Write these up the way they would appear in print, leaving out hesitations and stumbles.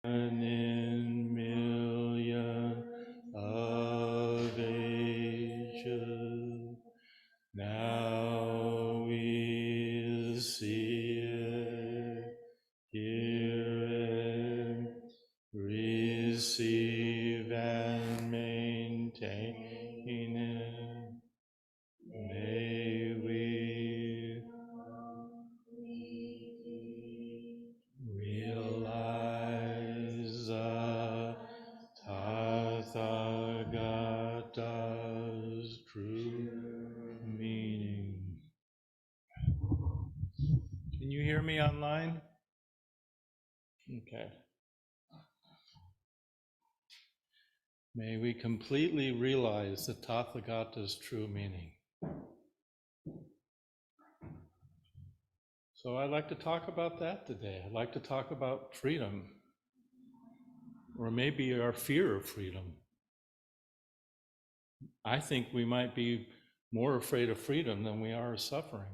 in million of ages, now we see it, hear it, receive and maintain it. May we realize the Tathagata's true meaning. Can you hear me online? Okay. May we completely realize the Tathagata's true meaning. So I'd like to talk about that today. I'd like to talk about freedom, or maybe our fear of freedom. I think we might be more afraid of freedom than we are of suffering.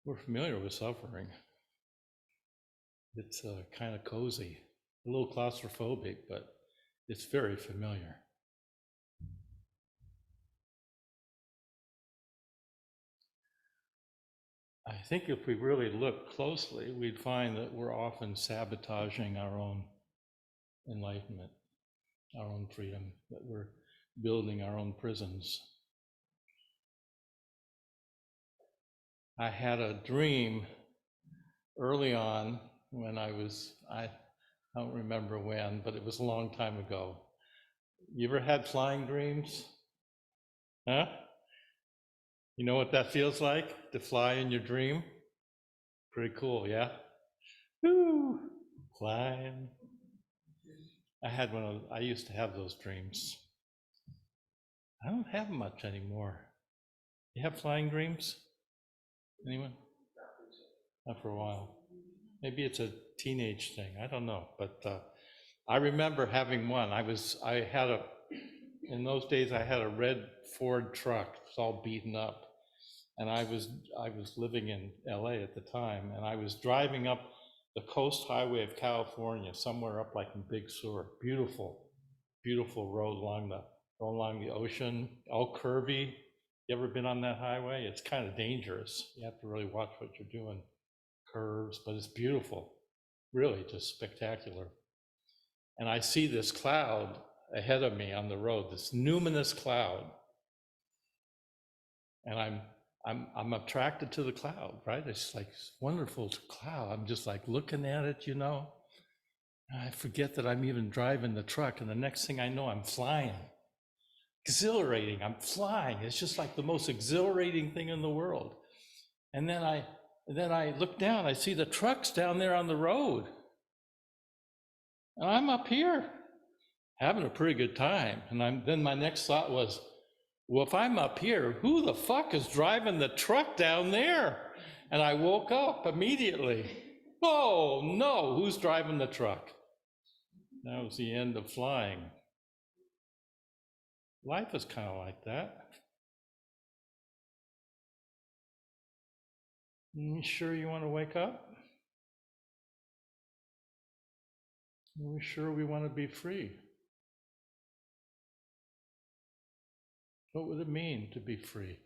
We're familiar with suffering. It's kind of cozy, a little claustrophobic, but it's very familiar. I think if we really look closely, we'd find that we're often sabotaging our own enlightenment, our own freedom, that we're building our own prisons. I had a dream early on when I don't remember when, but it was a long time ago. You ever had flying dreams? Huh? You know what that feels like, to fly in your dream? Pretty cool, yeah? Woo! Flying. I used to have those dreams. I don't have much anymore. You have flying dreams? Anyone? Not for a while. Maybe it's a teenage thing, I don't know. But I remember having one. In those days I had a red Ford truck. It was all beaten up. And I was living in LA at the time, and I was driving up the coast highway of California, somewhere up like in Big Sur. Beautiful, beautiful road along the ocean, all curvy. You ever been on that highway? It's kind of dangerous. You have to really watch what you're doing. Curves, but it's beautiful, really just spectacular. And I see this cloud ahead of me on the road, this numinous cloud, and I'm attracted to the cloud, right? It's like this wonderful cloud. I'm just like looking at it, and I forget that I'm even driving the truck, and the next thing I know, I'm flying. Exhilarating, I'm flying. It's just like the most exhilarating thing in the world. And then I look down, I see the trucks down there on the road. And I'm up here having a pretty good time. And then my next thought was, well, if I'm up here, who the fuck is driving the truck down there? And I woke up immediately. Oh no, who's driving the truck? That was the end of flying. Life is kind of like that. You sure you want to wake up? Are we sure we want to be free? What would it mean to be free?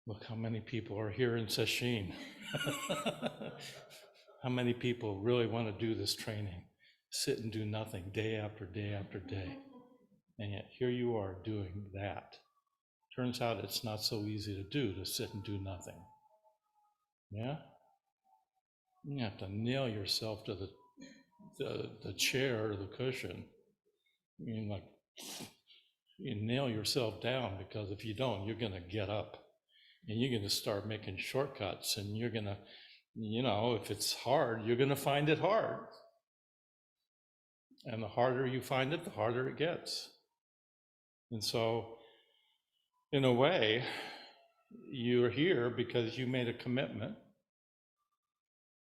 Look how many people are here in Sesshin. How many people really want to do this training? Sit and do nothing day after day after day. And yet here you are doing that. Turns out it's not so easy to do, to sit and do nothing. Yeah? You have to nail yourself to the chair or the cushion. You nail yourself down, because if you don't, you're gonna get up and you're gonna start making shortcuts, and you're gonna, if it's hard, you're gonna find it hard. And the harder you find it, the harder it gets. And so, in a way, you're here because you made a commitment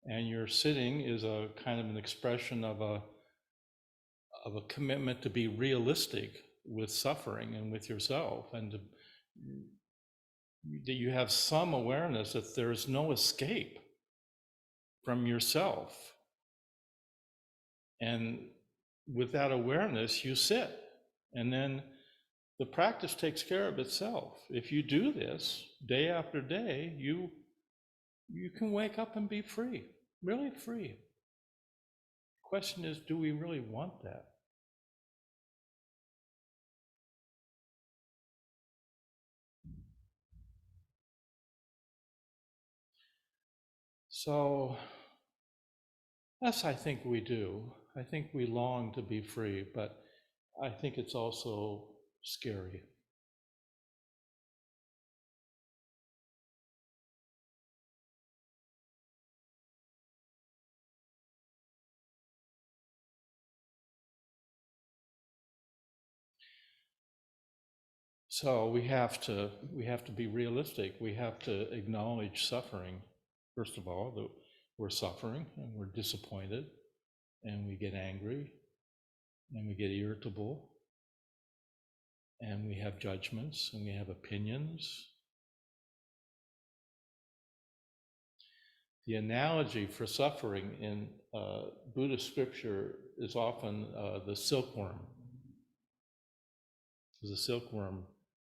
And your sitting is a kind of an expression of a commitment to be realistic with suffering and with yourself, and that you have some awareness that there's no escape from yourself. And with that awareness, you sit, and then the practice takes care of itself. If you do this day after day, you can wake up and be free, really free. The question is, do we really want that? So, yes, I think we do. I think we long to be free, but I think it's also scary. So we have to be realistic. We have to acknowledge suffering. First of all, that we're suffering and we're disappointed and we get angry and we get irritable and we have judgments and we have opinions. The analogy for suffering in Buddhist scripture is often the silkworm. The silkworm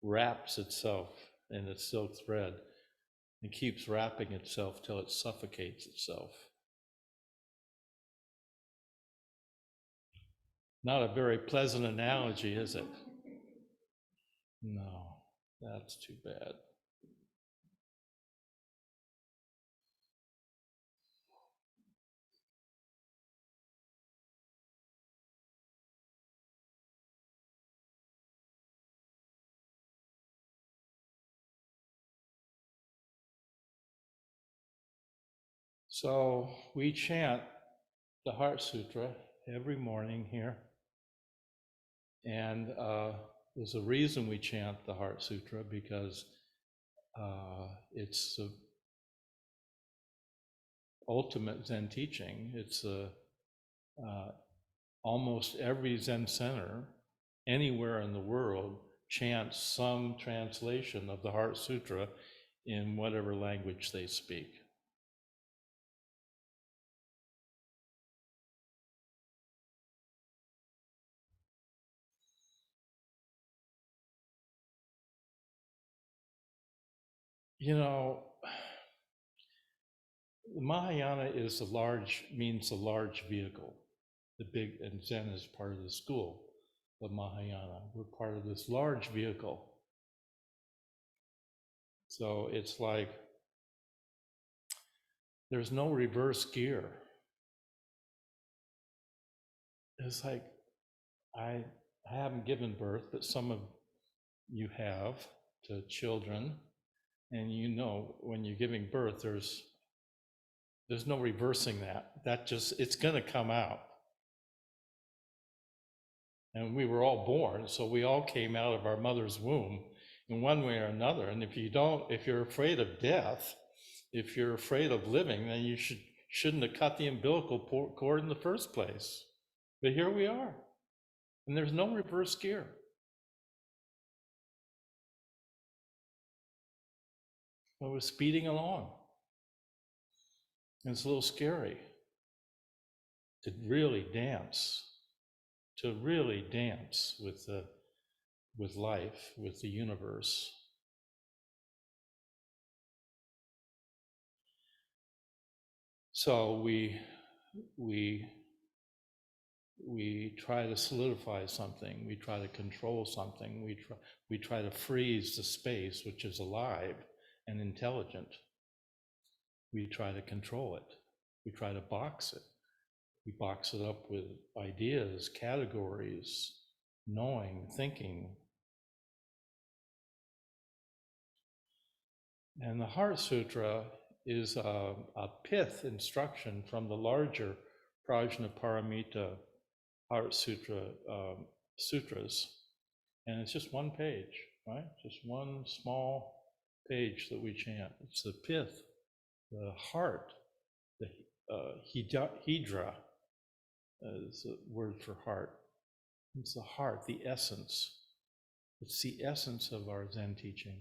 wraps itself in its silk thread and keeps wrapping itself till it suffocates itself. Not a very pleasant analogy, is it? No, that's too bad. So we chant the Heart Sutra every morning here. And there's a reason we chant the Heart Sutra, because it's the ultimate Zen teaching. It's almost every Zen center anywhere in the world chants some translation of the Heart Sutra in whatever language they speak. You know, the Mahayana means a large vehicle. The big, and Zen is part of the school of Mahayana. We're part of this large vehicle. So it's like there's no reverse gear. It's like I haven't given birth, but some of you have, to children, and you know when you're giving birth, there's no reversing that. It's going to come out. And we were all born, so we all came out of our mother's womb in one way or another. And if you're afraid of death, if you're afraid of living, then you shouldn't have cut the umbilical cord in the first place. But here we are, and there's no reverse gear. I was speeding along. And it's a little scary to really dance with life, with the universe. So we try to solidify something, we try to control something, we try to freeze the space which is alive and intelligent. We try to control it. We try to box it. We box it up with ideas, categories, knowing, thinking. And the Heart Sutra is a pith instruction from the larger Prajnaparamita Heart Sutra sutras. And it's just one page, right? Just one small page that we chant. It's the pith, the heart, hydra is a word for heart. It's the heart, the essence. It's the essence of our Zen teaching.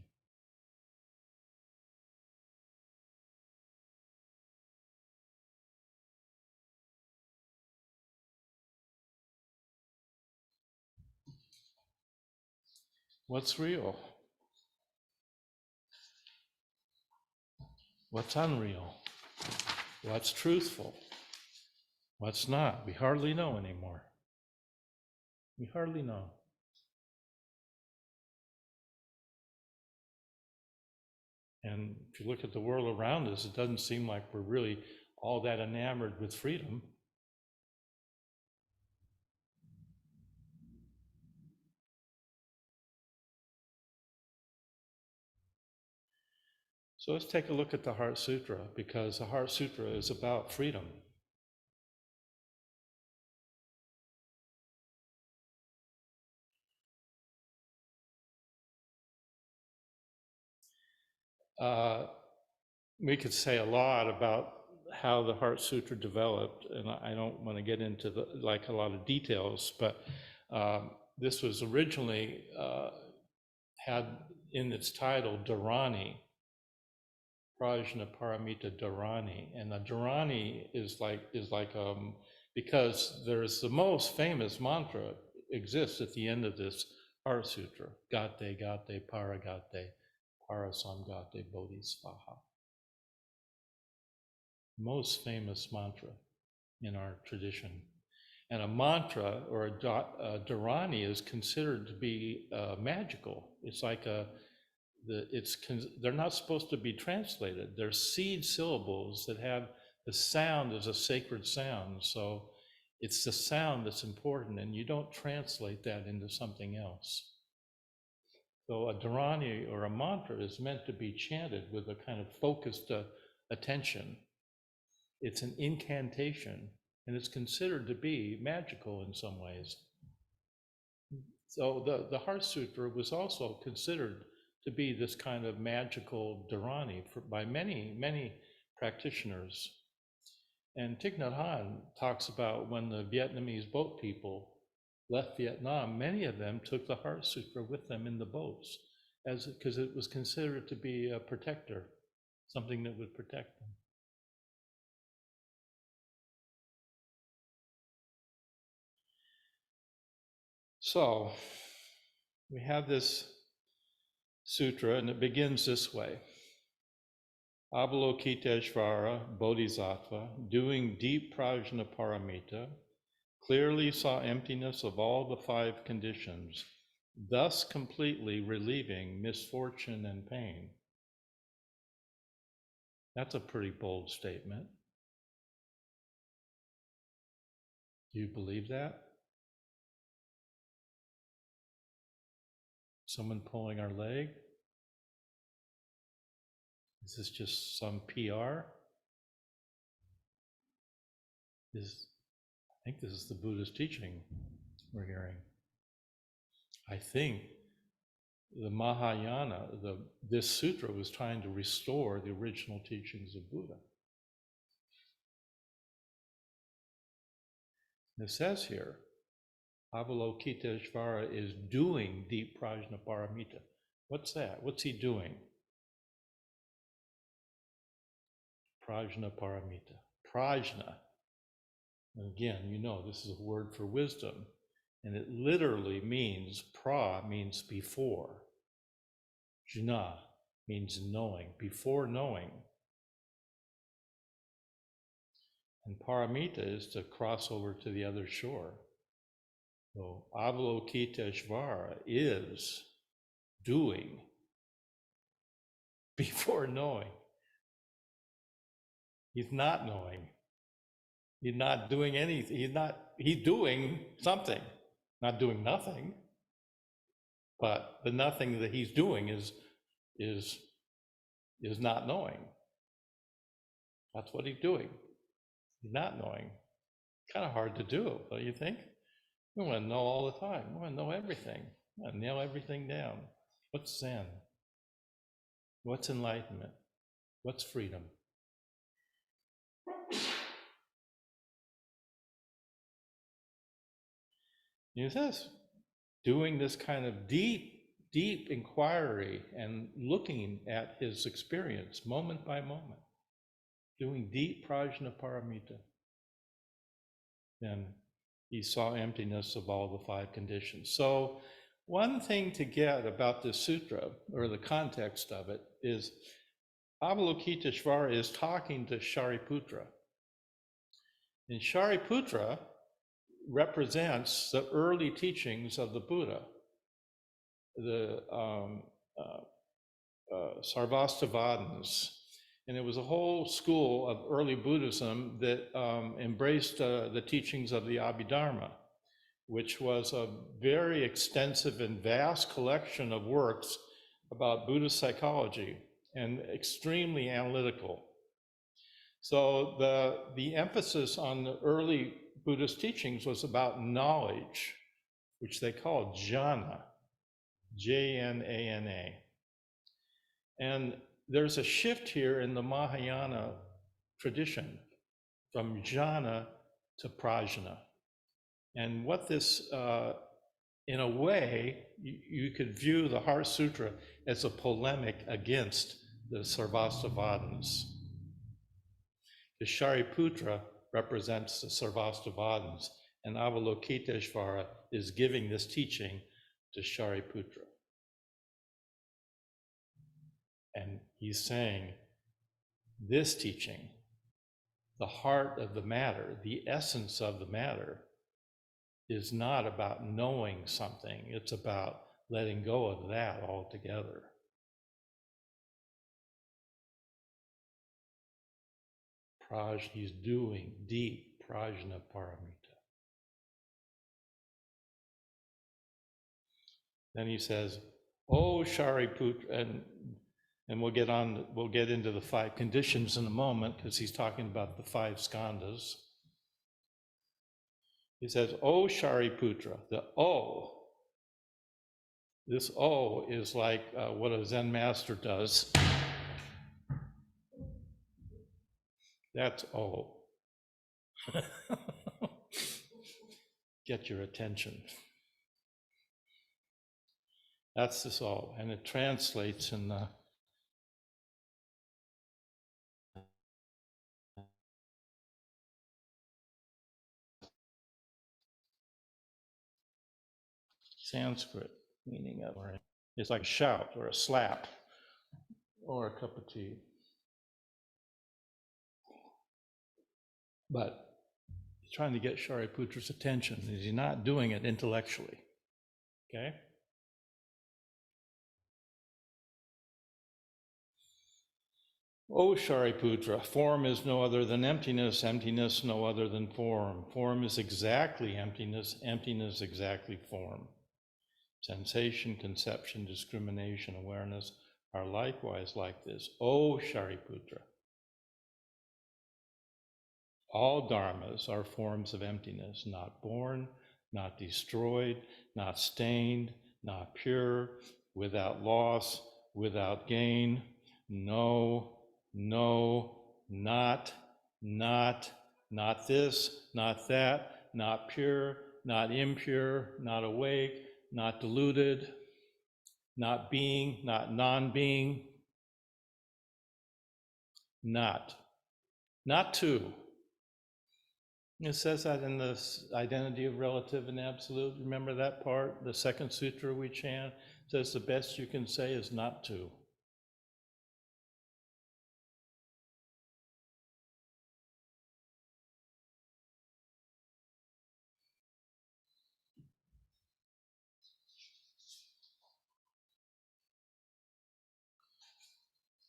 What's real? What's unreal? What's truthful? What's not? We hardly know anymore. We hardly know. And if you look at the world around us, it doesn't seem like we're really all that enamored with freedom. So let's take a look at the Heart Sutra, because the Heart Sutra is about freedom. We could say a lot about how the Heart Sutra developed, and I don't want to get into a lot of details, but this was originally had in its title Dharani, Prajna Paramita Dharani, and the Dharani is because there's the most famous mantra exists at the end of this Heart Sutra, Gate Gate Paragate Parasamgate Bodhisvaha. Most famous mantra in our tradition. And a mantra or a dharani is considered to be magical. It's like they're not supposed to be translated. They're seed syllables that have the sound as a sacred sound. So it's the sound that's important, and you don't translate that into something else. So a dharani or a mantra is meant to be chanted with a kind of focused attention. It's an incantation, and it's considered to be magical in some ways. So the Heart Sutra was also considered to be this kind of magical dharani by many, many practitioners. And Thich Nhat Hanh talks about when the Vietnamese boat people left Vietnam, many of them took the Heart Sutra with them in the boats, because it was considered to be a protector, something that would protect them. So we have this sutra, and it begins this way. Avalokiteshvara Bodhisattva, doing deep prajna paramita, clearly saw emptiness of all the 5 conditions, thus completely relieving misfortune and pain. That's a pretty bold statement. Do you believe that? Someone pulling our leg? Is this just some PR? I think this is the Buddhist teaching we're hearing. I think the Mahayana, this sutra was trying to restore the original teachings of Buddha. It says here, Avalokiteshvara is doing deep prajna paramita. What's that? What's he doing? Prajna paramita. Prajna. And again, you know, this is a word for wisdom, and it literally means, pra means before. Jna means knowing, before knowing. And paramita is to cross over to the other shore. So Avalokiteshvara is doing before knowing. He's not knowing. He's not doing anything. He's doing something, not doing nothing. But the nothing that he's doing is not knowing. That's what he's doing. He's not knowing. Kind of hard to do, don't you think? We want to know all the time. We want to know everything. We want to nail everything down. What's Zen? What's enlightenment? What's freedom? He says, doing this kind of deep, deep inquiry and looking at his experience moment by moment, doing deep prajnaparamita, then he saw emptiness of all the five conditions. So one thing to get about this sutra, or the context of it, is Avalokiteshvara is talking to Shariputra. And Shariputra represents the early teachings of the Buddha, the Sarvastivadins. And it was a whole school of early Buddhism that embraced the teachings of the Abhidharma, which was a very extensive and vast collection of works about Buddhist psychology and extremely analytical. So the emphasis on the early Buddhist teachings was about knowledge, which they called jhana, J-N-A-N-A. And there's a shift here in the Mahayana tradition from jhana to prajna. And what this, in a way, you could view the Heart Sutra as a polemic against the Sarvastivadins. The Shariputra represents the Sarvastivadins, and Avalokiteshvara is giving this teaching to Shariputra. And he's saying, this teaching, the heart of the matter, the essence of the matter, is not about knowing something, it's about letting go of that altogether. He's doing deep prajnaparamita. Then he says, "Oh Shariputra," and we'll get into the five conditions in a moment, because he's talking about the five skandhas. He says, "Oh Shariputra," the O. This O is like what a Zen master does. That's O. Get your attention. That's this O, and it translates in the Sanskrit meaning of it. It's like a shout or a slap or a cup of tea. But he's trying to get Shariputra's attention. He's not doing it intellectually. Okay? O Shariputra, form is no other than emptiness, emptiness no other than form. Form is exactly emptiness, emptiness exactly form. Sensation, conception, discrimination, awareness are likewise like this. O Shariputra, all dharmas are forms of emptiness, not born, not destroyed, not stained, not pure, without loss, without gain. No, not this, not that, not pure, not impure, not awake, not deluded, not being, not non-being, not two. It says that in the identity of relative and absolute. Remember that part? The second sutra we chant says the best you can say is not two.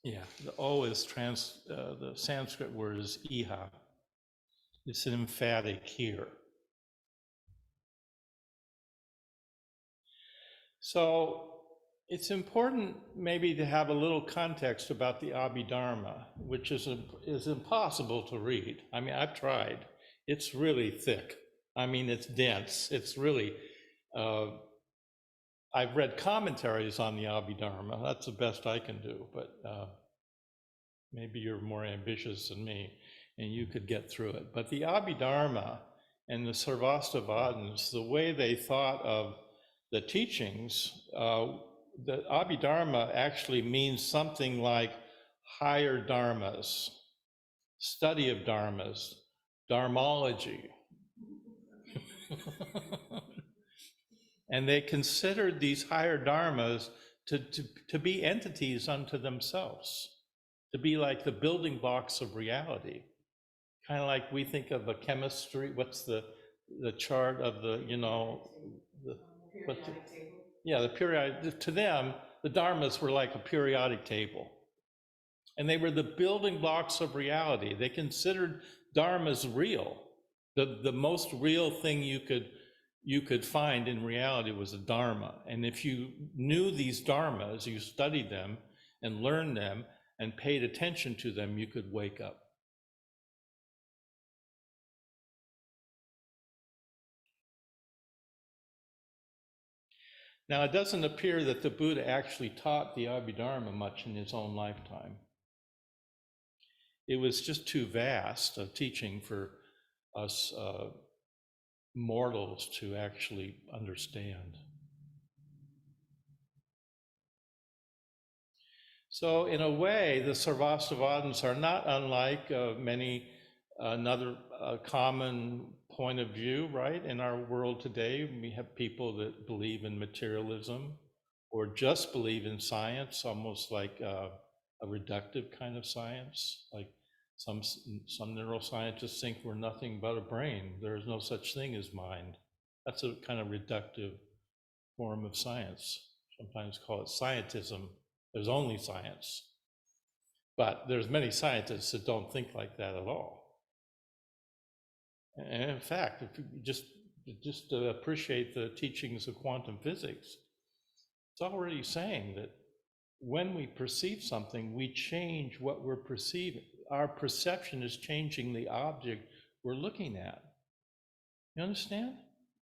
Yeah, the O is the Sanskrit word is iha. It's an emphatic here. So it's important maybe to have a little context about the Abhidharma, which is impossible to read. I mean, I've tried. It's really thick. I mean, it's dense. It's really, I've read commentaries on the Abhidharma. That's the best I can do, but maybe you're more ambitious than me and you could get through it. But the Abhidharma and the Sarvastivadins, the way they thought of the teachings, the Abhidharma actually means something like higher dharmas, study of dharmas, dharmology. And they considered these higher dharmas to be entities unto themselves, to be like the building blocks of reality. Kind of like we think of a chemistry, what's the chart of the, you know, the periodic table. Yeah, the periodic, to them, the dharmas were like a periodic table. And they were the building blocks of reality. They considered dharmas real. The most real thing you could find in reality was a dharma. And if you knew these dharmas, you studied them and learned them and paid attention to them, you could wake up. Now, it doesn't appear that the Buddha actually taught the Abhidharma much in his own lifetime. It was just too vast a teaching for us mortals to actually understand. So in a way, the Sarvastivadins are not unlike another common point of view, right? In our world today, we have people that believe in materialism or just believe in science, almost like a reductive kind of science. Like some neuroscientists think we're nothing but a brain. There is no such thing as mind. That's a kind of reductive form of science. Sometimes call it scientism. There's only science. But there's many scientists that don't think like that at all. And in fact, if you just appreciate the teachings of quantum physics, it's already saying that when we perceive something, we change what we're perceiving. Our perception is changing the object we're looking at. You understand?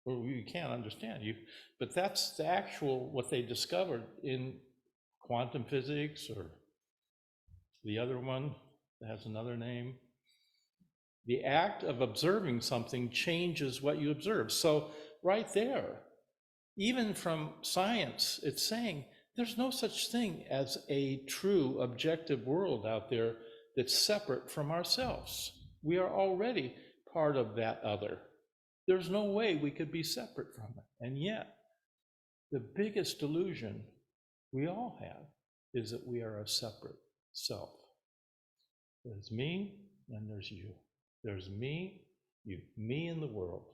Or you can't understand you, but that's the actual what they discovered in quantum physics, or the other one that has another name. The act of observing something changes what you observe. So right there, even from science, it's saying there's no such thing as a true objective world out there that's separate from ourselves. We are already part of that other. There's no way we could be separate from it. And yet, the biggest delusion we all have is that we are a separate self. There's me and there's you. There's me, you, me in the world.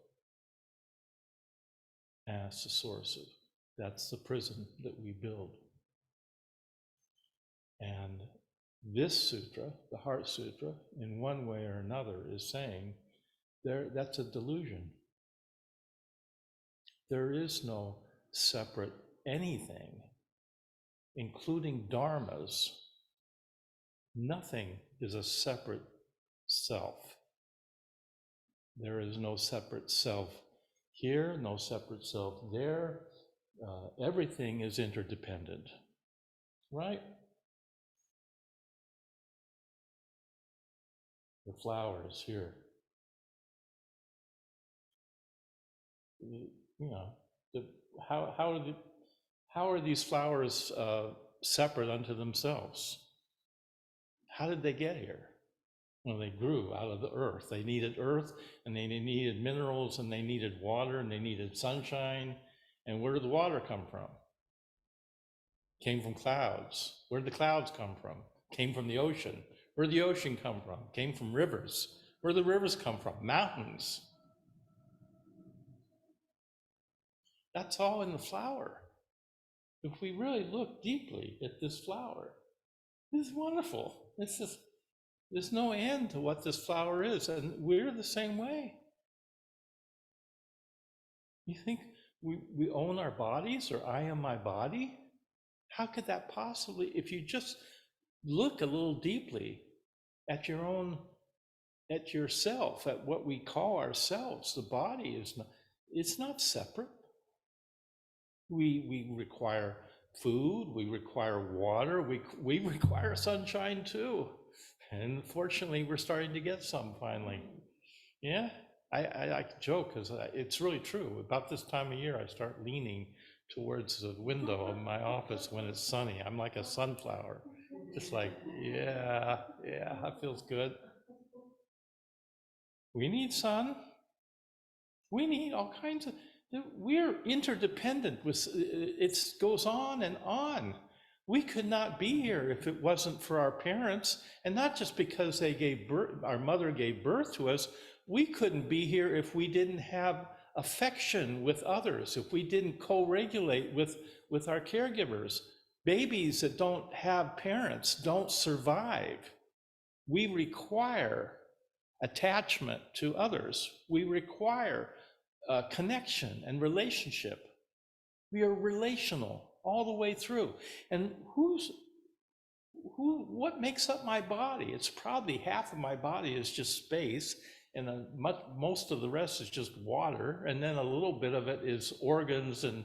And that's the source of, that's the prison that we build. And this sutra, the Heart Sutra, in one way or another is saying that's a delusion. There is no separate anything, including dharmas. Nothing is a separate self. There is no separate self here, no separate self there. Everything is interdependent, right? The flowers here. You know, how are these flowers separate unto themselves? How did they get here? Well, they grew out of the earth. They needed earth, and they needed minerals, and they needed water, and they needed sunshine. And where did the water come from? Came from clouds. Where did the clouds come from? Came from the ocean. Where did the ocean come from? Came from rivers. Where did the rivers come from? Mountains. That's all in the flower. If we really look deeply at this flower, it's wonderful. It's just, there's no end to what this flower is, and we're the same way. You think we own our bodies, or I am my body? How could that possibly, if you just look a little deeply at your own, at yourself, at what we call ourselves, the body is not, it's not separate. We require food, we require water, we require sunshine too. And fortunately, we're starting to get some finally. Yeah, I joke because it's really true. About this time of year, I start leaning towards the window of my office when it's sunny. I'm like a sunflower, just like, yeah, that feels good. We need sun. We need all kinds of, we're interdependent with, it goes on and on. We could not be here if it wasn't for our parents, and not just because they gave birth, our mother gave birth to us. We couldn't be here if we didn't have affection with others, if we didn't co-regulate with our caregivers. Babies that don't have parents don't survive. We require attachment to others. We require connection and relationship. We are relational all the way through. And what makes up my body? It's probably half of my body is just space, and most of the rest is just water, and then a little bit of it is organs and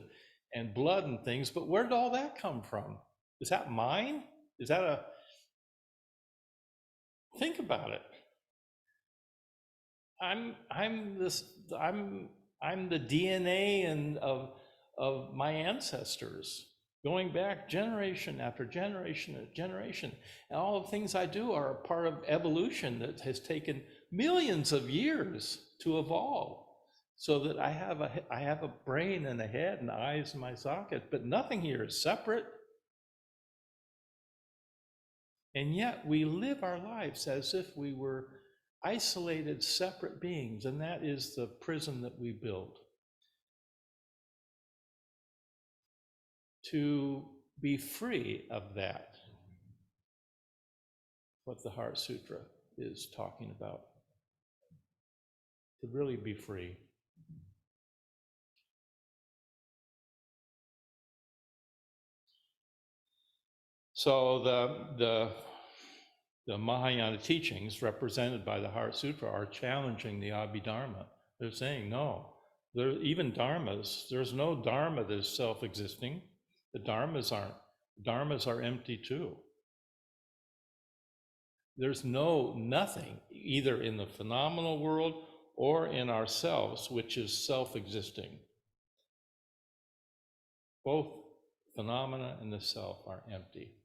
blood and things. But where did all that come from? Is that mine? Is that think about it. I'm the DNA of my ancestors, going back generation after generation after generation. And all the things I do are a part of evolution that has taken millions of years to evolve, so that I have a brain and a head and eyes in my socket, but nothing here is separate. And yet we live our lives as if we were isolated, separate beings, and that is the prison that we build. To be free of that, what the Heart Sutra is talking about. To really be free. So the Mahayana teachings represented by the Heart Sutra are challenging the Abhidharma. They're saying, no, even dharmas, there's no dharma that is self-existing. The dharmas aren't. Dharmas are empty too. There's nothing, either in the phenomenal world or in ourselves, which is self-existing. Both phenomena and the self are empty.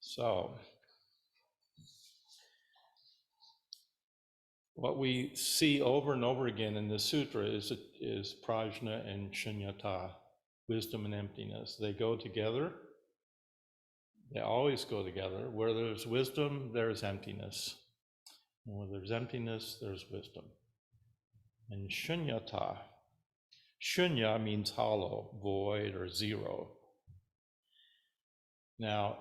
So, what we see over and over again in the sutra is prajna and shunyata, wisdom and emptiness. They go together. They always go together. Where there's wisdom, there's emptiness. And where there's emptiness, there's wisdom. And shunyata, shunya means hollow, void, or zero. Now,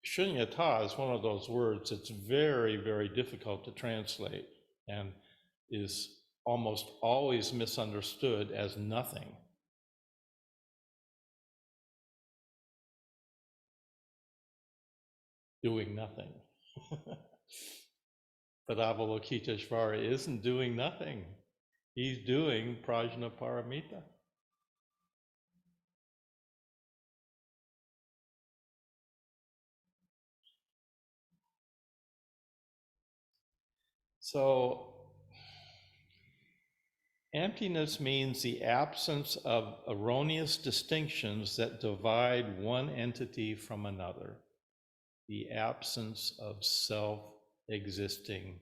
shunyata is one of those words that's very, very difficult to translate and is almost always misunderstood as nothing. Doing nothing. But Avalokiteshvara isn't doing nothing. He's doing prajna paramita. So, emptiness means the absence of erroneous distinctions that divide one entity from another. The absence of self-existing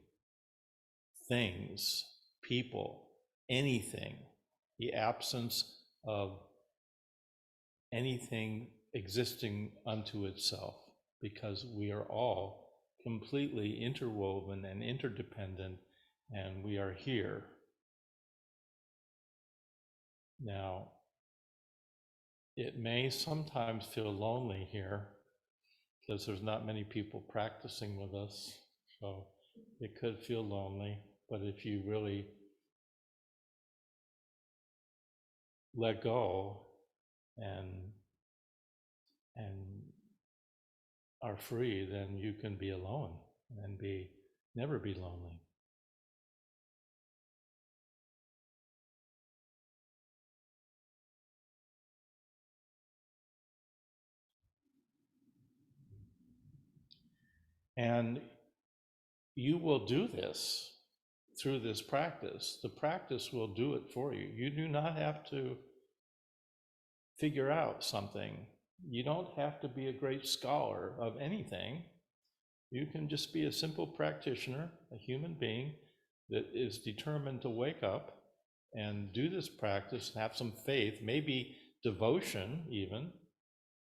things, people, anything. The absence of anything existing unto itself, because we are all completely interwoven and interdependent, and we are here. Now, it may sometimes feel lonely here because there's not many people practicing with us, so it could feel lonely, but if you really let go and are free, then you can be alone and never be lonely. And you will do this through this practice. The practice will do it for you. You do not have to figure out something. You don't have to be a great scholar of anything. You can just be a simple practitioner, a human being that is determined to wake up and do this practice, have some faith, maybe devotion even,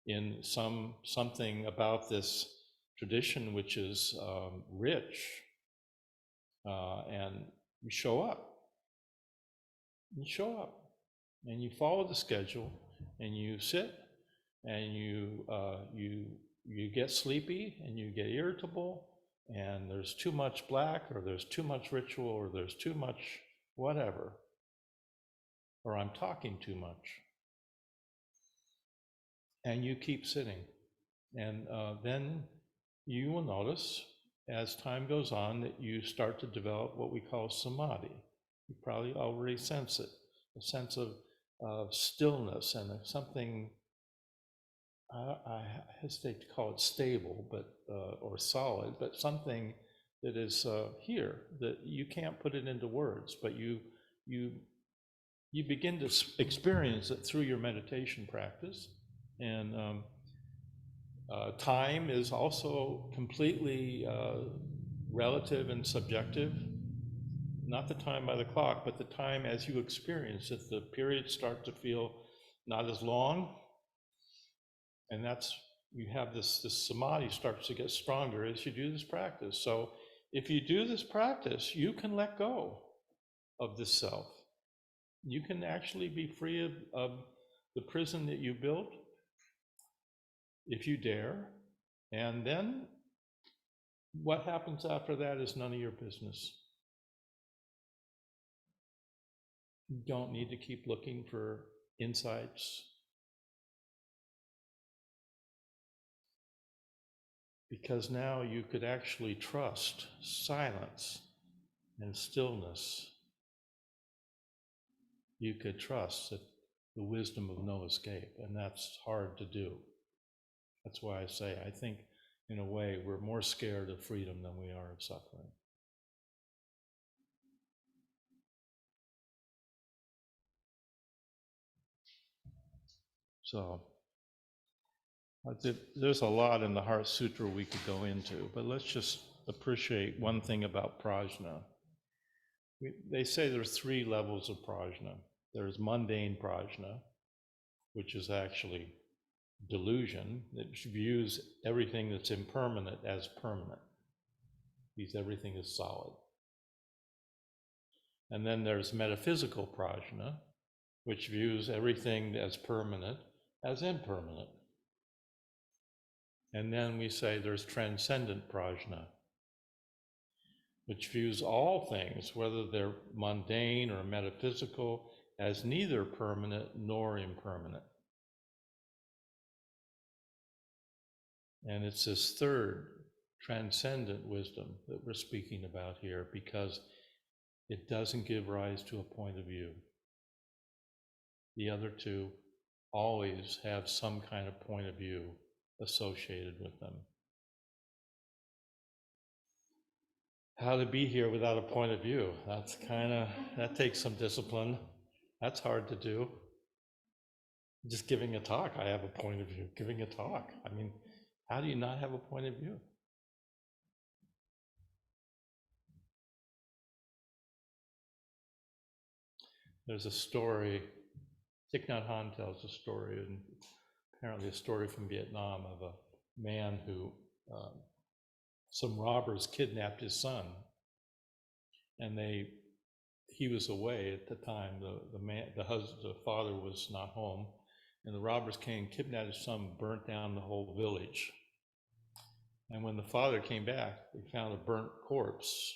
in something about this tradition which is rich, and you show up. You show up, and you follow the schedule, and you sit, and you get sleepy, and you get irritable, and there's too much black, or there's too much ritual, or there's too much whatever, or I'm talking too much. And you keep sitting. And then you will notice, as time goes on, that you start to develop what we call samadhi. You probably already sense it, a sense of stillness and something, I hesitate to call it stable, but or solid, but something that is here, that you can't put it into words, but you begin to experience it through your meditation practice. And time is also completely relative and subjective. Not the time by the clock, but the time as you experience it. The periods start to feel not as long, and that's, you have this samadhi starts to get stronger as you do this practice. So if you do this practice, you can let go of this self. You can actually be free of the prison that you built, if you dare. And then what happens after that is none of your business. You don't need to keep looking for insights, because now you could actually trust silence and stillness. You could trust that the wisdom of no escape, and that's hard to do. That's why I say, I think in a way we're more scared of freedom than we are of suffering. So there's a lot in the Heart Sutra we could go into, but let's just appreciate one thing about prajna. They say there's 3 levels of prajna. There's mundane prajna, which is actually delusion, that views everything that's impermanent as permanent. Views everything as solid. And then there's metaphysical prajna, which views everything as permanent as impermanent. And then we say there's transcendent prajna, which views all things, whether they're mundane or metaphysical, as neither permanent nor impermanent. And it's this third, transcendent wisdom that we're speaking about here, because it doesn't give rise to a point of view. The other two always have some kind of point of view associated with them. How to be here without a point of view? That takes some discipline. That's hard to do. Just giving a talk, I have a point of view. Giving a talk, I mean, how do you not have a point of view? There's a story, Thich Nhat Hanh tells a story, and apparently a story from Vietnam, of a man who, some robbers kidnapped his son, and he was away at the time. The father was not home, and the robbers came, kidnapped his son, burnt down the whole village. And when the father came back, they found a burnt corpse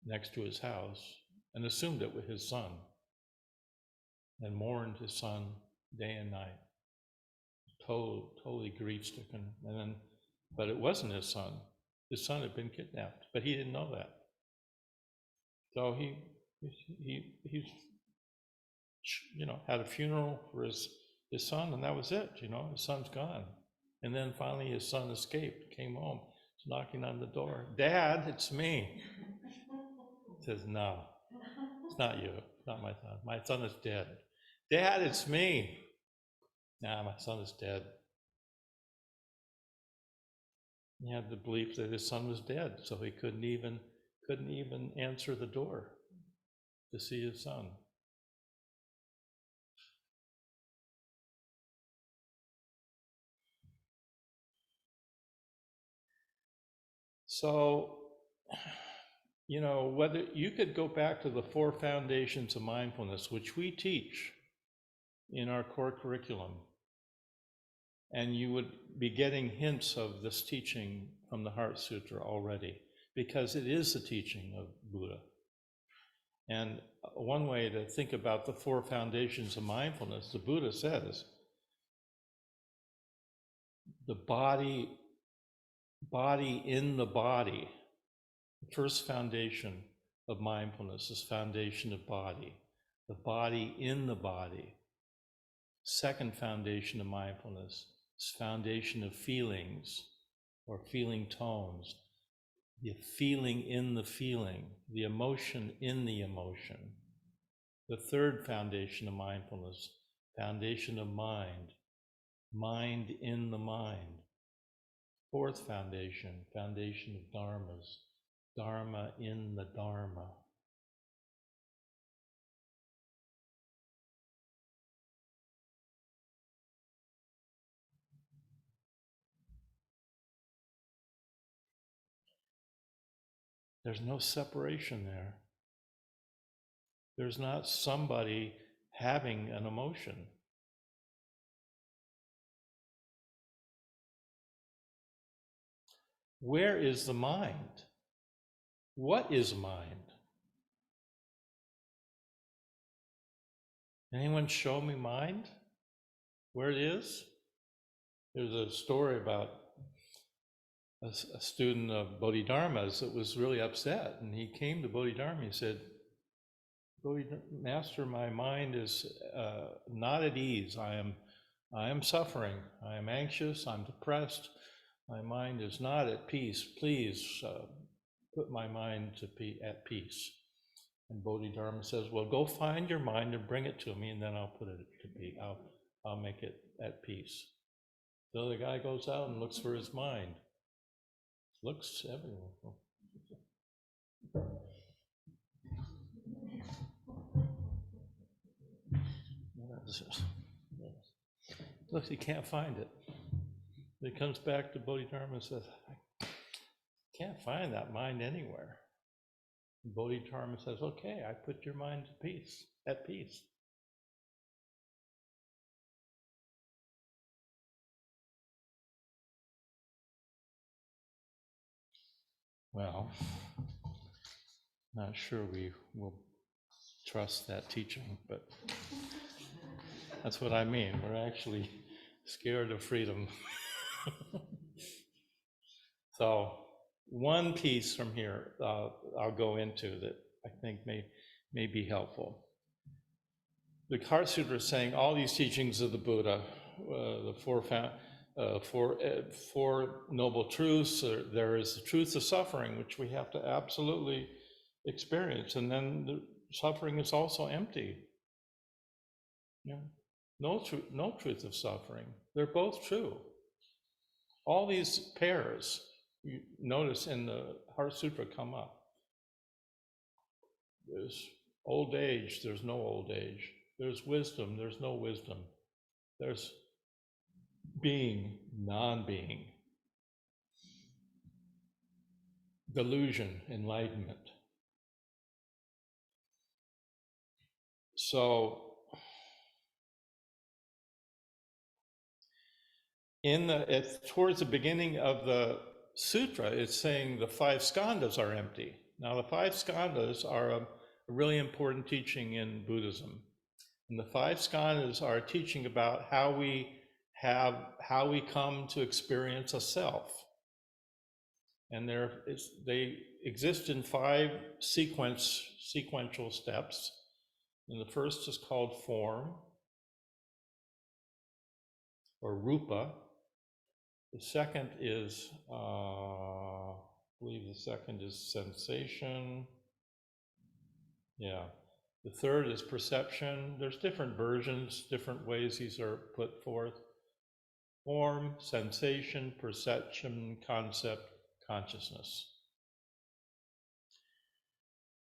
next to his house and assumed it was his son, and mourned his son day and night, totally grief-stricken. And then, but it wasn't his son. His son had been kidnapped, but he didn't know that. So he had a funeral for his son, and that was it. His son's gone. And then finally his son escaped, came home. knocking on the door. Dad, it's me. He says, no, it's not you, it's not my son. My son is dead. Dad, it's me. Nah, my son is dead. He had the belief that his son was dead, so he couldn't even answer the door to see his son. So, you know, whether you could go back to the 4 foundations of mindfulness, which we teach in our core curriculum, and you would be getting hints of this teaching from the Heart Sutra already, because it is the teaching of Buddha. And one way to think about the 4 foundations of mindfulness, the Buddha says, the body in the body. The first foundation of mindfulness is foundation of body. The body in the body. Second foundation of mindfulness is foundation of feelings or feeling tones. The feeling in the feeling, the emotion in the emotion. The third foundation of mindfulness, foundation of mind, mind in the mind. Fourth foundation, foundation of dharmas, dharma in the dharma. There's no separation there. There's not somebody having an emotion. Where is the mind? What is mind? Anyone show me mind? Where it is? There's a story about a student of Bodhidharma's that was really upset, and he came to Bodhidharma. He said, Master, my mind is not at ease. I am suffering. I am anxious. I'm depressed. My mind is not at peace. Please put my mind at peace. And Bodhidharma says, well, go find your mind and bring it to me, and then I'll put it to peace. I'll make it at peace. So the guy goes out and looks for his mind. Looks everywhere. Looks, he can't find it. He comes back to Bodhidharma and says, I can't find that mind anywhere. And Bodhidharma says, okay, I put your mind at peace. Well, not sure we will trust that teaching, but that's what I mean. We're actually scared of freedom. So one piece from here I'll go into that I think may be helpful. The Heart Sutra is saying all these teachings of the Buddha, the four noble truths. There is the truth of suffering, which we have to absolutely experience, and then the suffering is also empty. Yeah, no truth of suffering. They're both true. All these pairs, you notice in the Heart Sutra, come up. There's old age, there's no old age. There's wisdom, there's no wisdom. There's being, non-being. Delusion, enlightenment. So, towards the beginning of the sutra, it's saying the 5 skandhas are empty. Now, the 5 skandhas are a really important teaching in Buddhism. And the 5 skandhas are teaching about how we come to experience a self. And they exist in 5 sequential steps. And the first is called form, or rupa. The second is, I believe the second is sensation. Yeah. The third is perception. There's different versions, different ways these are put forth. Form, sensation, perception, concept, consciousness.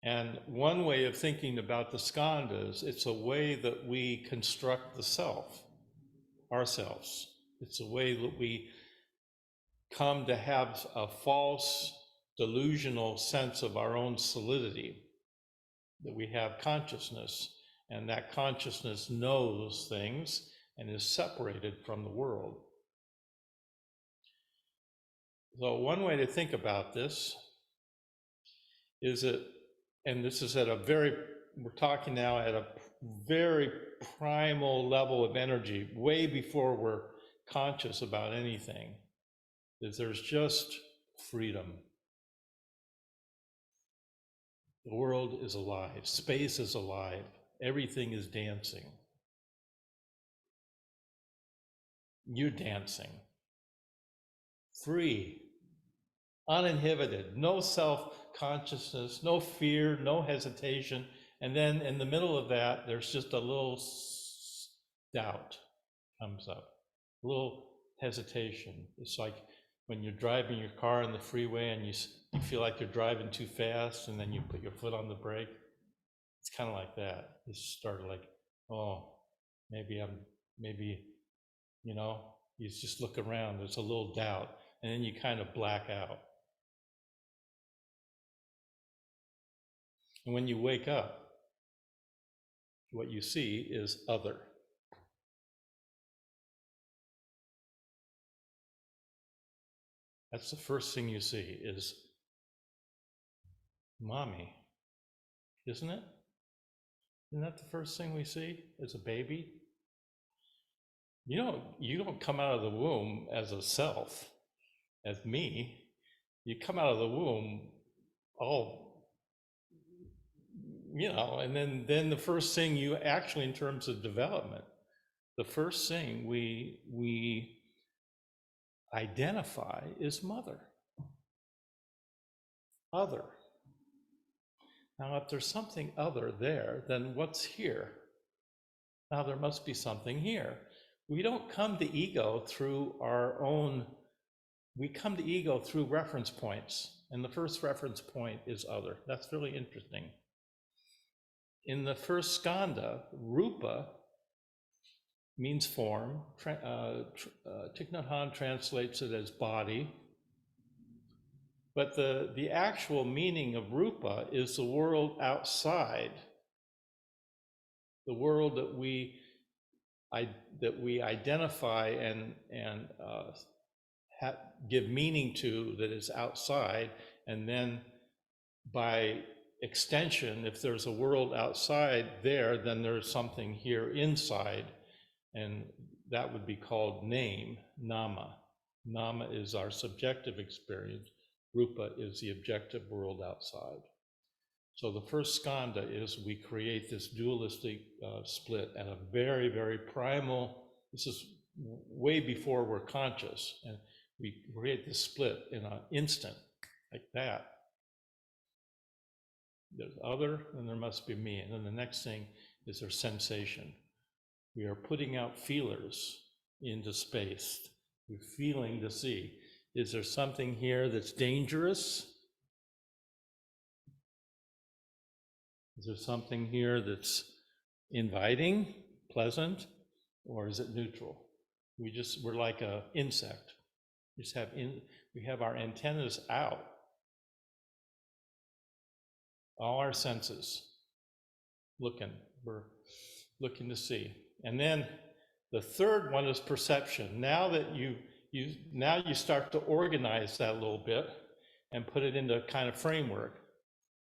And one way of thinking about the skandhas, it's a way that we construct the self, ourselves. It's a way that we come to have a false, delusional sense of our own solidity, that we have consciousness, and that consciousness knows things and is separated from the world. So one way to think about this is that, and this is at a very, we're talking now at a very primal level of energy, way before we're conscious about anything, is there's just freedom. The world is alive, space is alive, everything is dancing. You're dancing. Free, uninhibited, no self-consciousness, no fear, no hesitation. And then in the middle of that, there's just a little doubt comes up, a little hesitation. It's like when you're driving your car on the freeway and you feel like you're driving too fast, and then you put your foot on the brake. It's kind of like that. It's started like, oh, maybe, you know, you just look around, there's a little doubt, and then you kind of black out. And when you wake up, what you see is other. That's the first thing you see is mommy, isn't it? Isn't that the first thing we see as a baby? You don't come out of the womb as a self, as me. You come out of the womb all, you know, and then the first thing you actually, in terms of development, the first thing we identify is mother, other. Now, if there's something other there, then what's here? Now, there must be something here. We don't come to ego through our own, we come to ego through reference points. And the first reference point is other. That's really interesting. In the first skandha, rupa means form. Thich Nhat Hanh translates it as body. But the actual meaning of rupa is the world outside, the world that we identify and give meaning to, that is outside. And then by extension, if there's a world outside there, then there's something here inside, and that would be called name, nama. Nama is our subjective experience. Rupa is the objective world outside. So the first skandha is we create this dualistic split at a very, very primal, this is way before we're conscious, and we create this split in an instant, like that. There's other, and there must be me. And then the next thing is their sensation. We are putting out feelers into space. We're feeling to see, is there something here that's dangerous? Is there something here that's inviting, pleasant, or is it neutral? We're like an insect. We have our antennas out. All our senses we're looking to see. And then the third one is perception. Now that you start to organize that a little bit and put it into a kind of framework.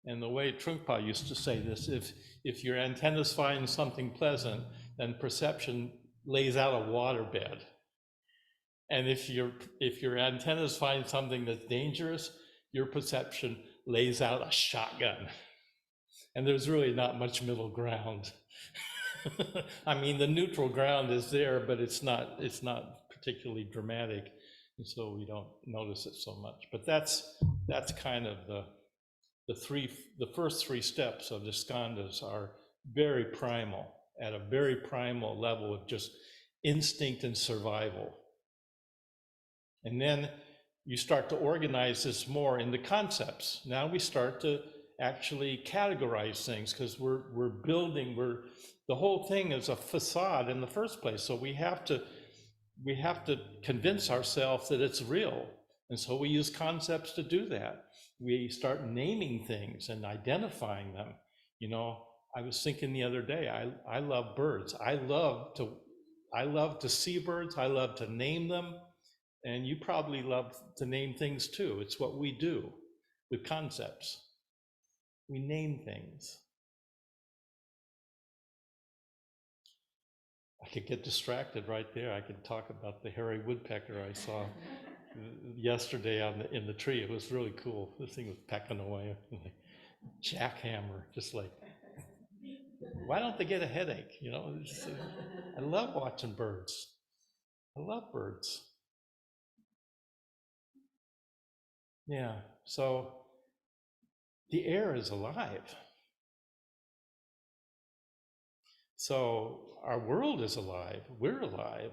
And the way Trungpa used to say this, if your antennas find something pleasant, then perception lays out a waterbed. And if your antennas find something that's dangerous, your perception lays out a shotgun. And there's really not much middle ground. I mean, the neutral ground is there, but it's not particularly dramatic. and so we don't notice it so much. But that's kind of the first three steps of the skandhas are very primal, at a very primal level of just instinct and survival. And then you start to organize this more into concepts. Now we start to actually categorize things because we're building, the whole thing is a facade in the first place. So we have to convince ourselves that it's real. And so we use concepts to do that. We start naming things and identifying them. You know, I was thinking the other day, I love birds. I love to see birds. I love to name them. And you probably love to name things too. It's what we do with concepts. We name things. I could get distracted right there. I could talk about the hairy woodpecker I saw yesterday in the tree. It was really cool. This thing was pecking away, like jackhammer, just like, why don't they get a headache? You know, I love watching birds. I love birds. Yeah, so the air is alive. So our world is alive. We're alive.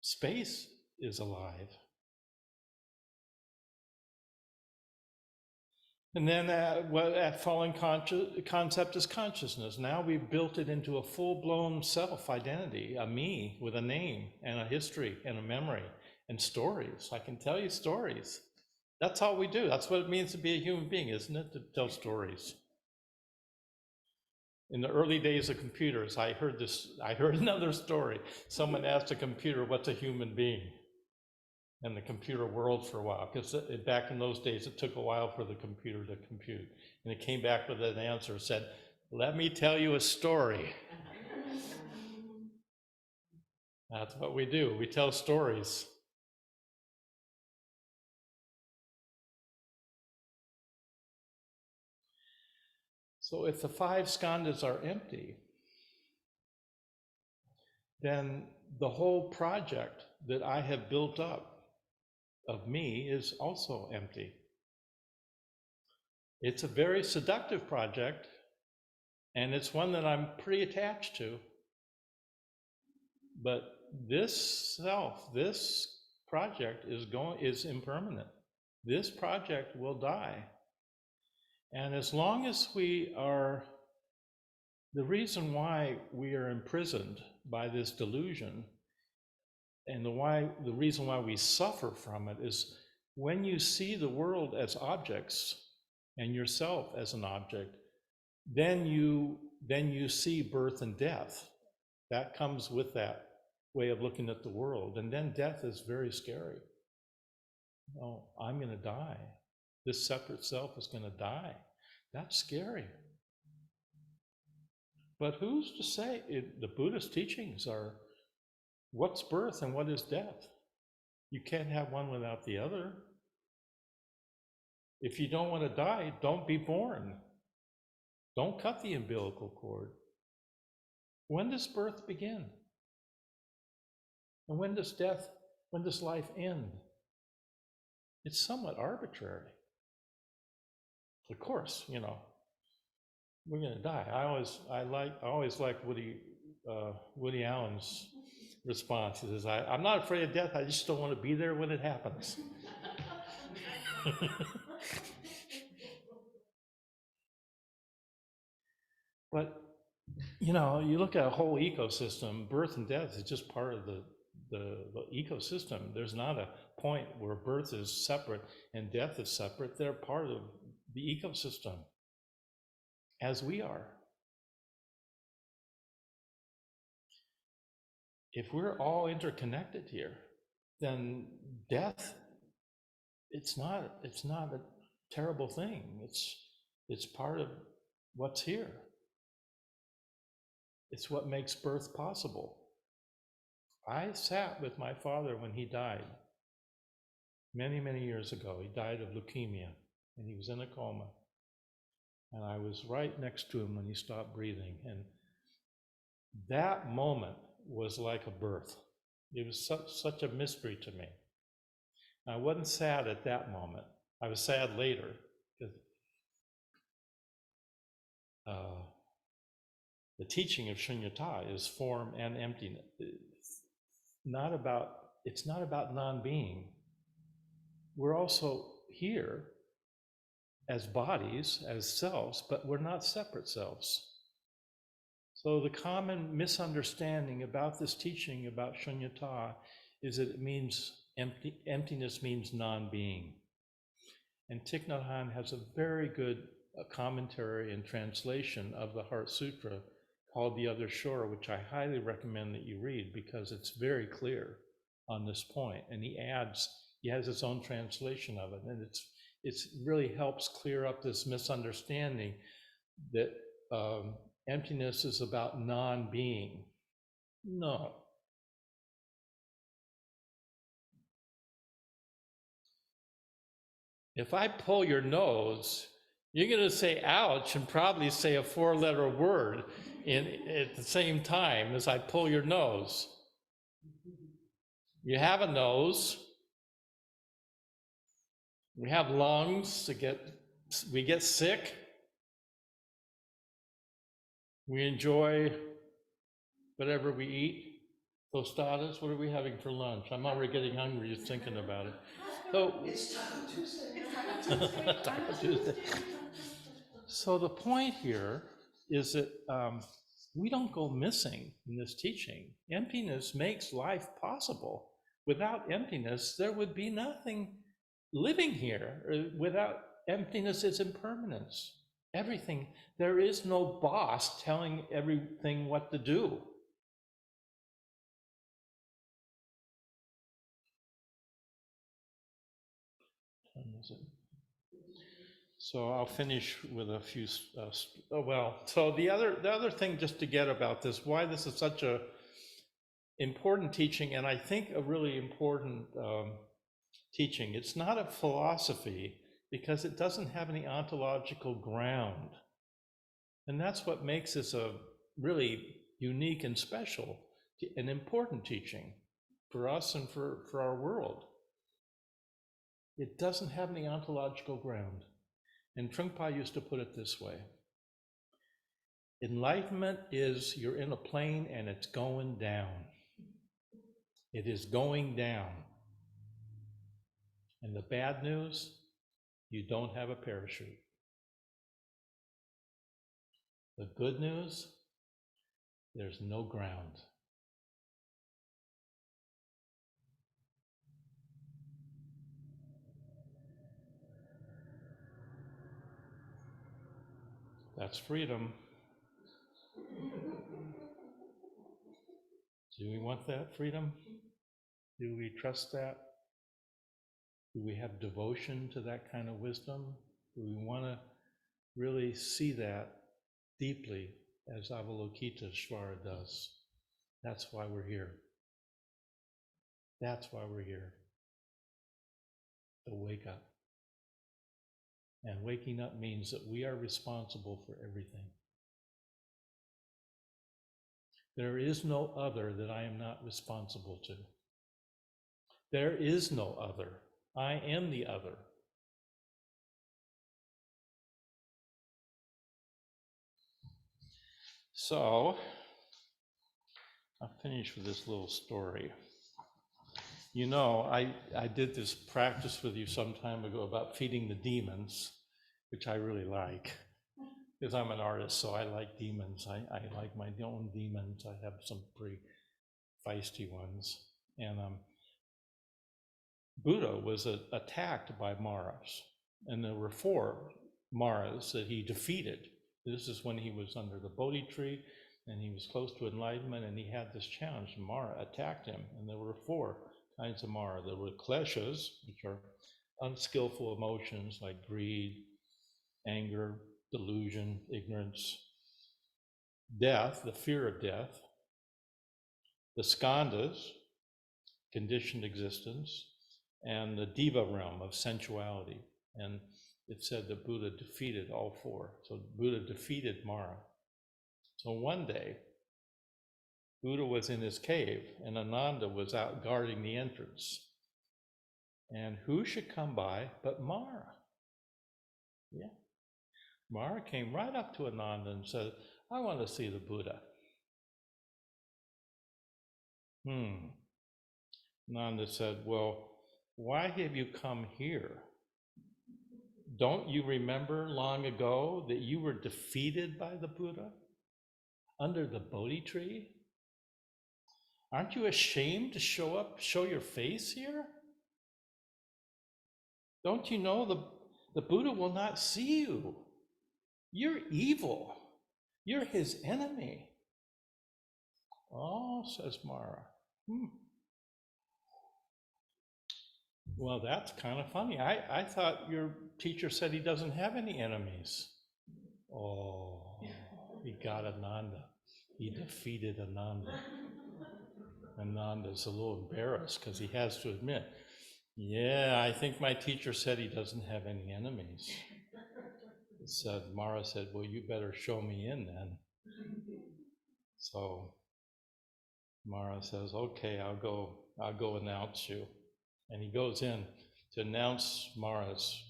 Space is alive. And then that fallen concept is consciousness. Now we've built it into a full-blown self-identity, a me with a name and a history and a memory and stories. I can tell you stories. That's all we do. That's what it means to be a human being, isn't it? To tell stories. In the early days of computers, I heard another story. Someone asked a computer, what's a human being? In the computer world for a while, because back in those days, it took a while for the computer to compute. And it came back with an answer, said, let me tell you a story. That's what we do. We tell stories. So if the five skandhas are empty, then the whole project that I have built up of me is also empty. It's a very seductive project, and it's one that I'm pretty attached to. But this self, this project is impermanent. This project will die. And as long as we are, the reason why we are imprisoned by this delusion and the reason why we suffer from it is when you see the world as objects and yourself as an object, then you see birth and death. That comes with that way of looking at the world. And then death is very scary. Oh, I'm going to die. This separate self is going to die. That's scary. But who's to say? The Buddhist teachings are, what's birth and what is death? You can't have one without the other. If you don't want to die, don't be born. Don't cut the umbilical cord. When does birth begin? And when does life end? It's somewhat arbitrary. Of course, you know, we're going to die. I always like Woody Allen's response. He says, I'm not afraid of death, I just don't want to be there when it happens. But, you know, you look at a whole ecosystem, birth and death is just part of the ecosystem. There's not a point where birth is separate and death is separate. They're part of the ecosystem, as we are. If we're all interconnected here, then death, it's not a terrible thing. It's part of what's here. It's what makes birth possible. I sat with my father when he died many, many years ago. He died of leukemia, and he was in a coma. And I was right next to him when he stopped breathing. And that moment was like a birth. It was such a mystery to me. I wasn't sad at that moment. I was sad later. The teaching of shunyata is form and emptiness. It's not about non-being. We're also here as bodies, as selves, but we're not separate selves. So the common misunderstanding about this teaching about shunyata is that it means emptiness means non-being. And Thich Nhat Hanh has a very good commentary and translation of the Heart Sutra called The Other Shore, which I highly recommend that you read because it's very clear on this point. And he has his own translation of it. And it's really helps clear up this misunderstanding that emptiness is about non-being. No. If I pull your nose, you're going to say ouch and probably say a 4-letter word at the same time as I pull your nose. You have a nose. We have lungs we get sick. We enjoy whatever we eat. Tostadas, what are we having for lunch? I'm already getting hungry just thinking about it. So it's Taco Tuesday. Taco Tuesday. So the point here is that we don't go missing in this teaching. Emptiness makes life possible. Without emptiness, there would be nothing living here. Without emptiness is impermanence. Everything. There is no boss telling everything what to do. So I'll finish with a few. So the other thing just to get about this, why this is such a important teaching, and I think a really important teaching. It's not a philosophy because it doesn't have any ontological ground, and that's what makes this a really unique and special and important teaching for us and for our world. It doesn't have any ontological ground. And Trungpa used to put it this way. Enlightenment is you're in a plane and it's going down. It is going down. And the bad news, you don't have a parachute. The good news, there's no ground. That's freedom. Do we want that freedom? Do we trust that? Do we have devotion to that kind of wisdom? Do we want to really see that deeply as Avalokiteshvara does? That's why we're here. That's why we're here. To wake up. And waking up means that we are responsible for everything. There is no other that I am not responsible to. There is no other. I am the other. So, I'll finish with this little story. You know, I did this practice with you some time ago about feeding the demons, which I really like, because I'm an artist, so I like demons. I like my own demons. I have some pretty feisty ones. And Buddha was attacked by Maras, and there were 4 Maras that he defeated. This is when he was under the Bodhi tree, and he was close to enlightenment, and he had this challenge. Mara attacked him, and there were 4 kinds of Mara. There were kleshas, which are unskillful emotions like greed, anger, delusion, ignorance, death, the fear of death, the skandhas, conditioned existence, and the diva realm of sensuality. And it said that Buddha defeated all 4. So Buddha defeated Mara. So one day, Buddha was in his cave and Ananda was out guarding the entrance. And who should come by but Mara? Yeah. Mara came right up to Ananda and said, I want to see the Buddha. Ananda said, well, why have you come here? Don't you remember long ago that you were defeated by the Buddha under the Bodhi tree? Aren't you ashamed to show your face here? Don't you know the Buddha will not see you? You're evil. You're his enemy. Oh, says Mara. Well, that's kind of funny. I thought your teacher said he doesn't have any enemies. Oh, he got Ananda. He defeated Ananda. Ananda's a little embarrassed because he has to admit, yeah, I think my teacher said he doesn't have any enemies. Mara said, well, you better show me in then. So Mara says, okay, I'll go announce you. And he goes in to announce Mara's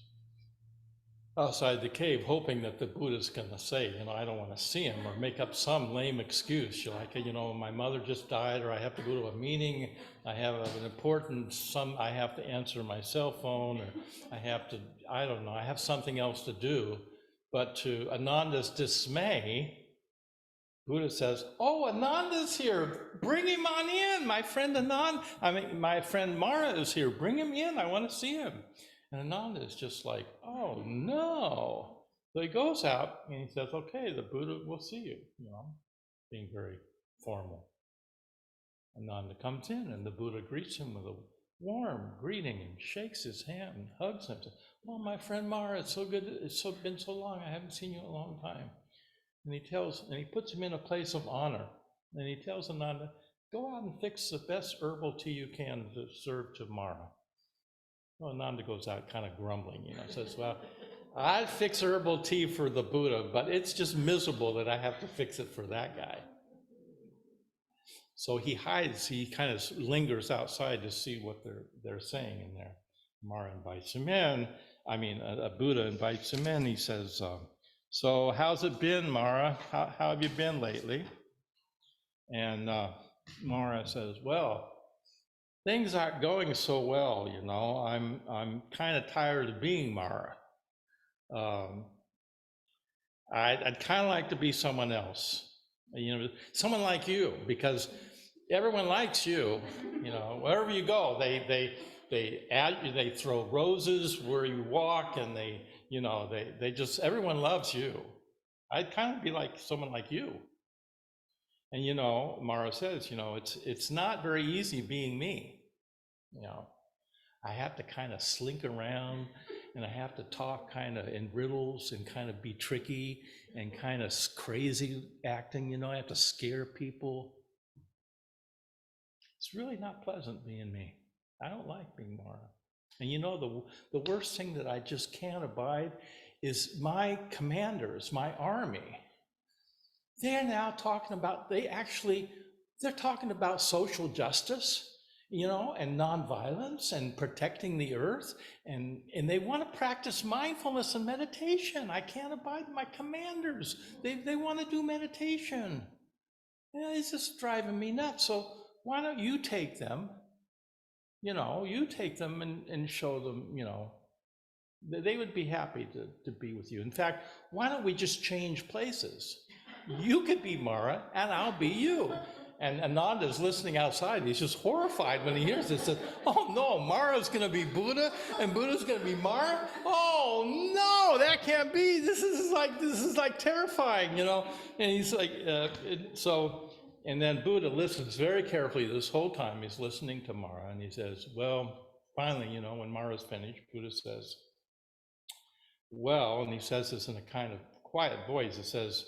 outside the cave, hoping that the Buddha's going to say, I don't want to see him, or make up some lame excuse. You're like, my mother just died, or I have to go to a meeting, I have an important, I have to answer my cell phone, or I have something else to do. But to Ananda's dismay, Buddha says, oh, Ananda's here, bring him on in. My friend my friend Mara is here, bring him in, I want to see him. And Ananda is just like, oh no. So he goes out and he says, okay, the Buddha will see you, being very formal. Ananda comes in and the Buddha greets him with a warm greeting and shakes his hand and hugs him. Says, oh, my friend Mara, it's so good, been so long, I haven't seen you in a long time. And he puts him in a place of honor. And he tells Ananda, go out and fix the best herbal tea you can to serve to Mara. Well, Ananda goes out kind of grumbling, says, well, I'd fix herbal tea for the Buddha, but it's just miserable that I have to fix it for that guy. So he hides, he kind of lingers outside to see what they're saying in there. Mara invites him in, Buddha invites him in, he says, so how's it been, Mara? How have you been lately? And Mara says, well, things aren't going so well, I'm kind of tired of being Mara. I'd kind of like to be someone else, someone like you, because everyone likes you, wherever you go, they throw roses where you walk, and everyone loves you. I'd kind of be like someone like you. And Mara says, it's not very easy being me. I have to kind of slink around, and I have to talk kind of in riddles and kind of be tricky and kind of crazy acting, I have to scare people. It's really not pleasant being me. I don't like being Mara. And the worst thing that I just can't abide is my commanders, my army. They're now talking about, they're talking about social justice, and nonviolence and protecting the earth. And they want to practice mindfulness and meditation. I can't abide my commanders. They want to do meditation. It's just driving me nuts. So why don't you take them, and show them, they would be happy to be with you. In fact, why don't we just change places? You could be Mara and I'll be you. And Ananda's listening outside. He's just horrified when he hears this. He says, oh no, Mara's going to be Buddha and Buddha's going to be Mara? Oh no, that can't be. This is like terrifying, And he's like, and then Buddha listens very carefully this whole time. He's listening to Mara, and he says, well, finally, when Mara's finished, Buddha says, well, and he says this in a kind of quiet voice. He says,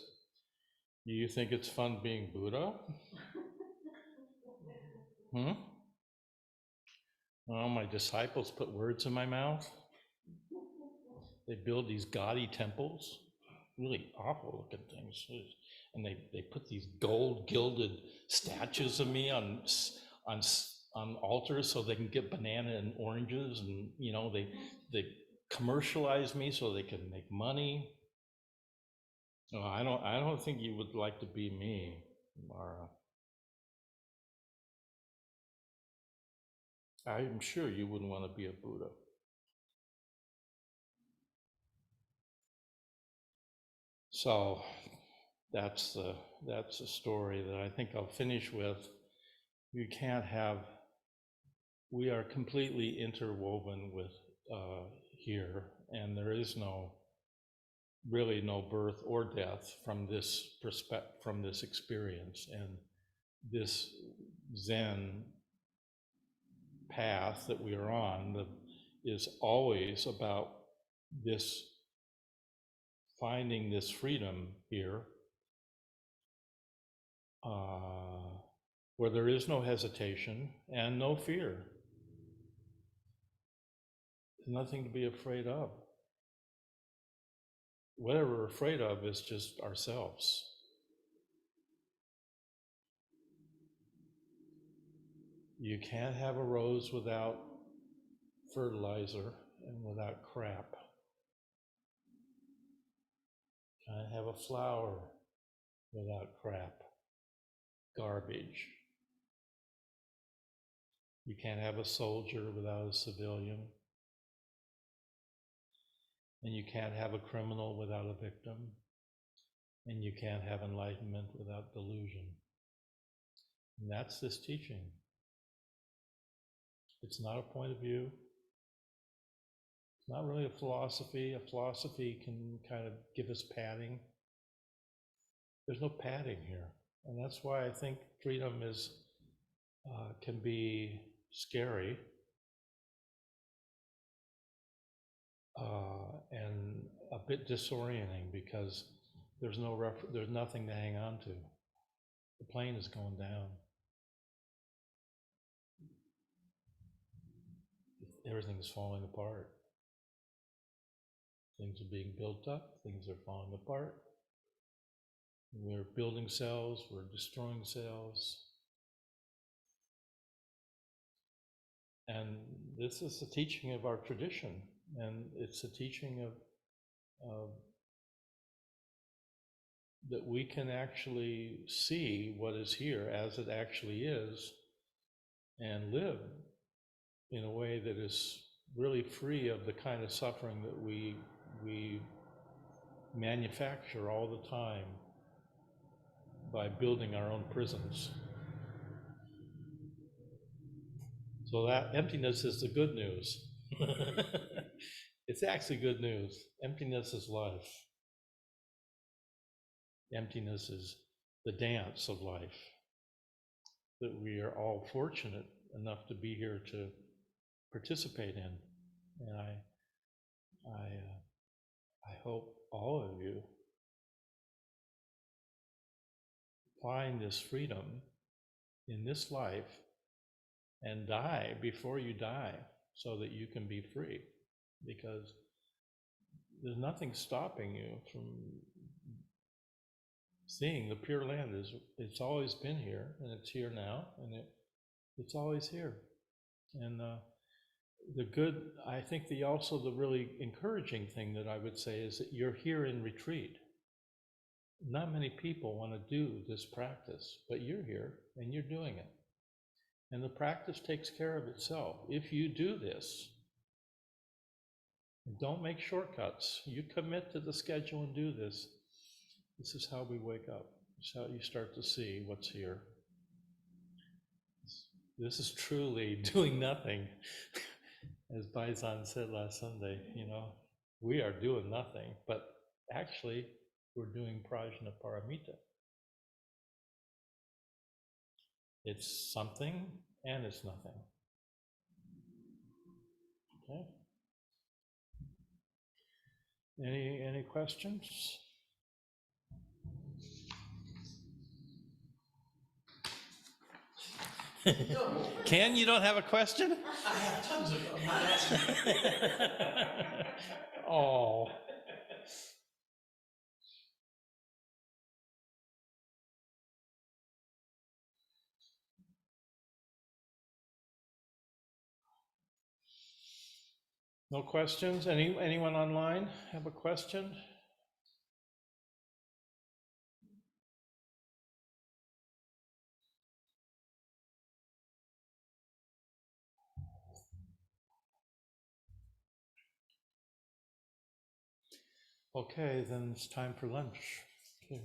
do you think it's fun being Buddha? Well, my disciples put words in my mouth. They build these gaudy temples, really awful looking things. And they put these gold gilded statues of me on on altars so they can get banana and oranges, and they commercialize me so they can make money. No, I don't think you would like to be me, Mara. I'm sure you wouldn't want to be a Buddha. So that's a story that I think I'll finish with. You can't have. We are completely interwoven with here, and there is really no birth or death from this from this experience, and this Zen path that we are on is always about this, finding this freedom here, where there is no hesitation and no fear. There's nothing to be afraid of. Whatever we're afraid of is just ourselves. You can't have a rose without fertilizer and without crap. You can't have a flower without crap, garbage. You can't have a soldier without a civilian. And you can't have a criminal without a victim. And you can't have enlightenment without delusion. And that's this teaching. It's not a point of view. It's not really a philosophy. A philosophy can kind of give us padding. There's no padding here. And that's why I think freedom can be scary and a bit disorienting, because there's nothing to hang on to. The plane is going down. Everything's falling apart. Things are being built up, things are falling apart. We're building cells, we're destroying cells. And this is the teaching of our tradition, and it's a teaching of that we can actually see what is here as it actually is, and live in a way that is really free of the kind of suffering that we manufacture all the time by building our own prisons. So that emptiness is the good news. It's actually good news. Emptiness is life. Emptiness is the dance of life that we are all fortunate enough to be here to participate in. And I hope all of you find this freedom in this life and die before you die, so that you can be free, because there's nothing stopping you from seeing the Pure Land. It's always been here, and it's here now, and it's always here. And I think the really encouraging thing that I would say is that you're here in retreat. Not many people want to do this practice, but you're here and you're doing it. And the practice takes care of itself. If you do this, don't make shortcuts. You commit to the schedule and do this. This is how we wake up. This is how you start to see what's here. This is truly doing nothing. As Baizan said last Sunday, we are doing nothing, but actually we're doing prajna paramita. It's something and it's nothing. Okay. Any questions? Ken, you don't have a question? I have tons of them. I'm not asking. Oh. No questions? Anyone online have a question? Okay, then it's time for lunch. Okay.